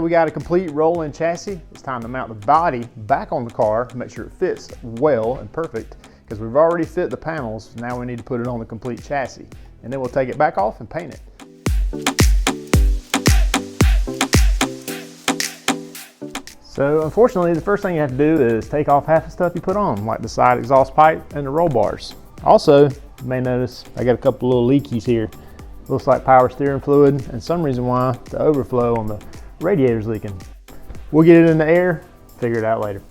that we got a complete roll-in chassis, it's time to mount the body back on the car to make sure it fits well and perfect, because we've already fit the panels. Now we need to put it on the complete chassis, and then we'll take it back off and paint it. So unfortunately, the first thing you have to do is take off half the stuff you put on, like the side exhaust pipe and the roll bars. Also, you may notice I got a couple little leakies here. Looks like power steering fluid, and some reason why the overflow on the radiator's leaking. We'll get it in the air, figure it out later.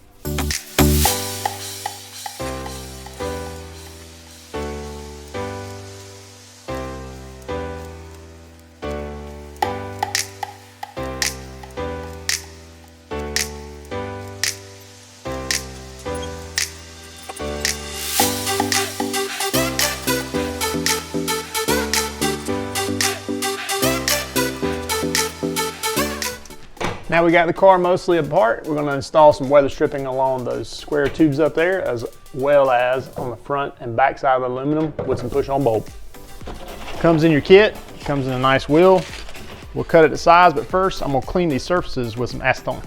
Now we got the car mostly apart, we're going to install some weather stripping along those square tubes up there, as well as on the front and back side of the aluminum with some push-on bolt. Comes in your kit, comes in a nice wheel. We'll cut it to size, but first I'm going to clean these surfaces with some acetone.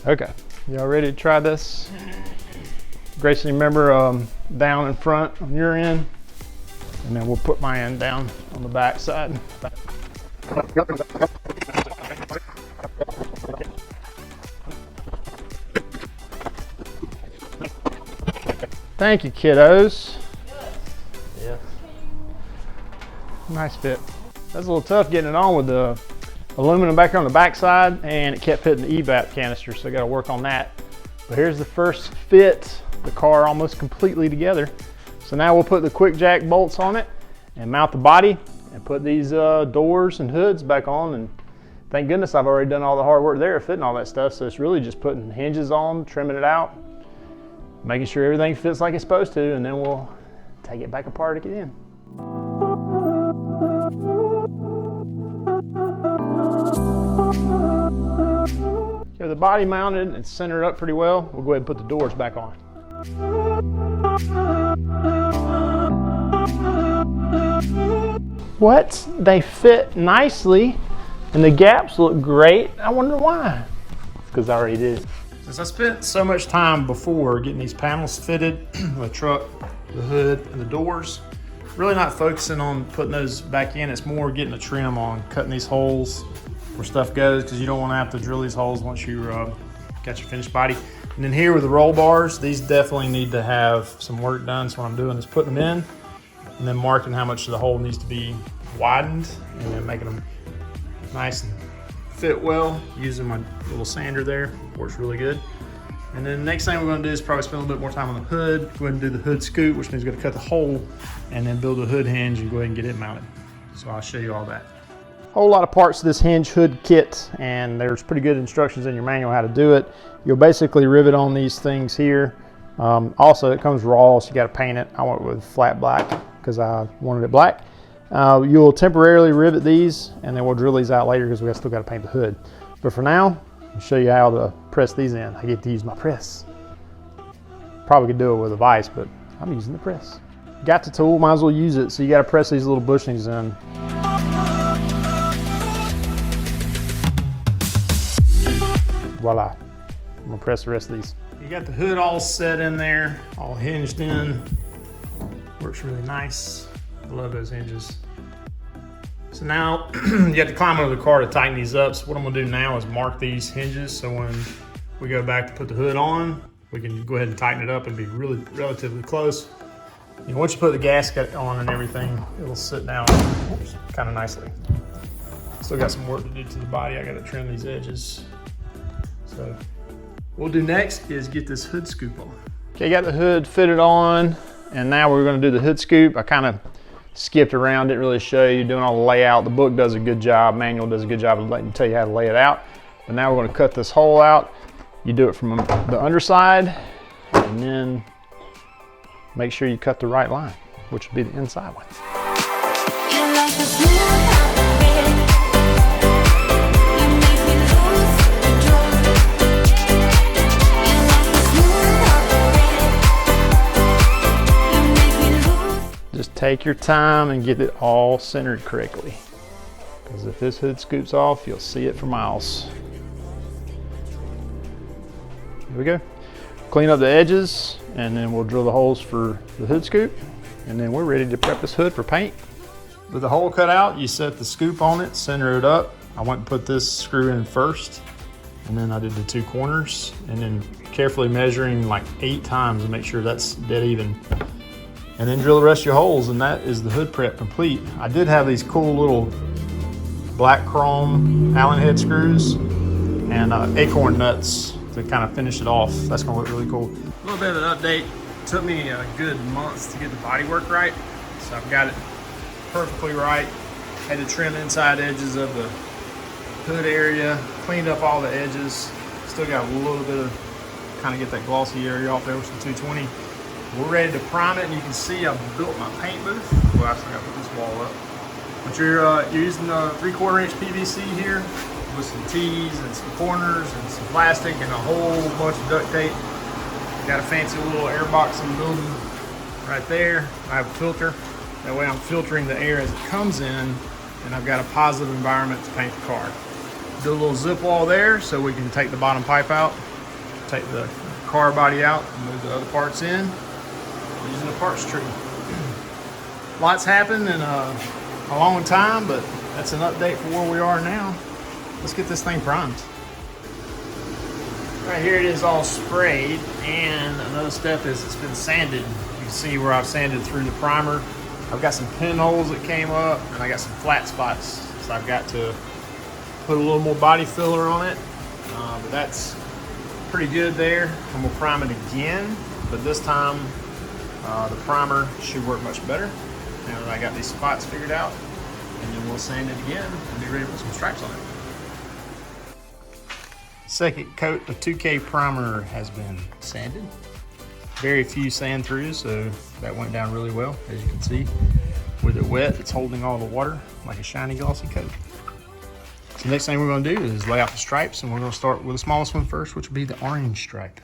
Okay, y'all ready to try this? Grayson, remember down in front on your end, and then we'll put my end down on the back side. Thank you, kiddos. Yeah. Nice fit. That's a little tough getting it on with the aluminum back on the back side, and it kept hitting the evap canister, so I got to work on that. But here's the first fit, the car almost completely together. So now we'll put the quick jack bolts on it and mount the body and put these doors and hoods back on. And thank goodness I've already done all the hard work there fitting all that stuff. So it's really just putting hinges on, trimming it out, making sure everything fits like it's supposed to, and then we'll take it back apart again. Have the body mounted and centered up pretty well. We'll go ahead and put the doors back on. What? They fit nicely and the gaps look great. I wonder why. It's because I already did. Since I spent so much time before getting these panels fitted, the truck, the hood, and the doors, really not focusing on putting those back in. It's more getting a trim on cutting these holes where stuff goes, because you don't want to have to drill these holes once you got your finished body. And then here with the roll bars, these definitely need to have some work done. So what I'm doing is putting them in and then marking how much of the hole needs to be widened, and then making them nice and fit well using my little sander there. Works really good. And then the next thing we're going to do is probably spend a little bit more time on the hood. Go ahead and do the hood scoop, which means we're going to cut the hole and then build a hood hinge and go ahead and get it mounted. So I'll show you all that. Whole lot of parts to this hinge hood kit, and there's pretty good instructions in your manual how to do it. You'll basically rivet on these things here. Also, it comes raw, so you got to paint it. I went with flat black because I wanted it black. You'll temporarily rivet these, and then we'll drill these out later because we still got to paint the hood. But for now, I'll show you how to press these in. I get to use my press. Probably could do it with a vise, but I'm using the press. Got the tool, might as well use it. So you got to press these little bushings in. Voila. I'm gonna press the rest of these. You got the hood all set in there, all hinged in. Works really nice. I love those hinges. So now you have to climb under the car to tighten these up. So what I'm gonna do now is mark these hinges, so when we go back to put the hood on, we can go ahead and tighten it up and be really relatively close. And once you put the gasket on and everything, it'll sit down kind of nicely. Still got some work to do to the body. I gotta trim these edges. So what we'll do next is get this hood scoop on. Okay, got the hood fitted on and now we're going to do the hood scoop. I kind of skipped around, didn't really show you doing all the layout. The book does a good job, manual does a good job of letting you tell you how to lay it out. But now we're going to cut this hole out. You do it from the underside, and then make sure you cut the right line, which would be the inside one. Just take your time and get it all centered correctly. Because if this hood scoops off, you'll see it for miles. Here we go. Clean up the edges, and then we'll drill the holes for the hood scoop, and then we're ready to prep this hood for paint. With the hole cut out, you set the scoop on it, center it up. I went and put this screw in first, and then I did the 2 corners, and then carefully measuring like 8 times to make sure that's dead even. And then drill the rest of your holes, and that is the hood prep complete. I did have these cool little black chrome Allen head screws and acorn nuts to kind of finish it off. That's gonna look really cool. A little bit of an update. It took me a good month to get the bodywork right. So I've got it perfectly right. Had to trim inside edges of the hood area, cleaned up all the edges. Still got a little bit of, kind of get that glossy area off there with some 220. We're ready to prime it, and you can see I built my paint booth. Well, actually I got to put this wall up. But you're using a 3/4 inch PVC here, with some T's and some corners and some plastic and a whole bunch of duct tape. Got a fancy little air box in the building right there. I have a filter. That way I'm filtering the air as it comes in, and I've got a positive environment to paint the car. Do a little zip wall there so we can take the bottom pipe out, take the car body out, and move the other parts in using a parts tree. Lots happened in a long time, but that's an update for where we are now. Let's get this thing primed. Right here it is all sprayed, and another step is it's been sanded. You can see where I've sanded through the primer. I've got some pinholes that came up, and I got some flat spots. So I've got to put a little more body filler on it, but that's pretty good there. And we'll prime it again, but this time the primer should work much better now that I got these spots figured out. And then we'll sand it again and be ready to put some stripes on it. Second coat of 2K primer has been sanded. Very few sand throughs, so that went down really well, as you can see. With it wet, it's holding all the water like a shiny glossy coat. So the next thing we're gonna do is lay out the stripes, and we're gonna start with the smallest one first, which will be the orange stripe.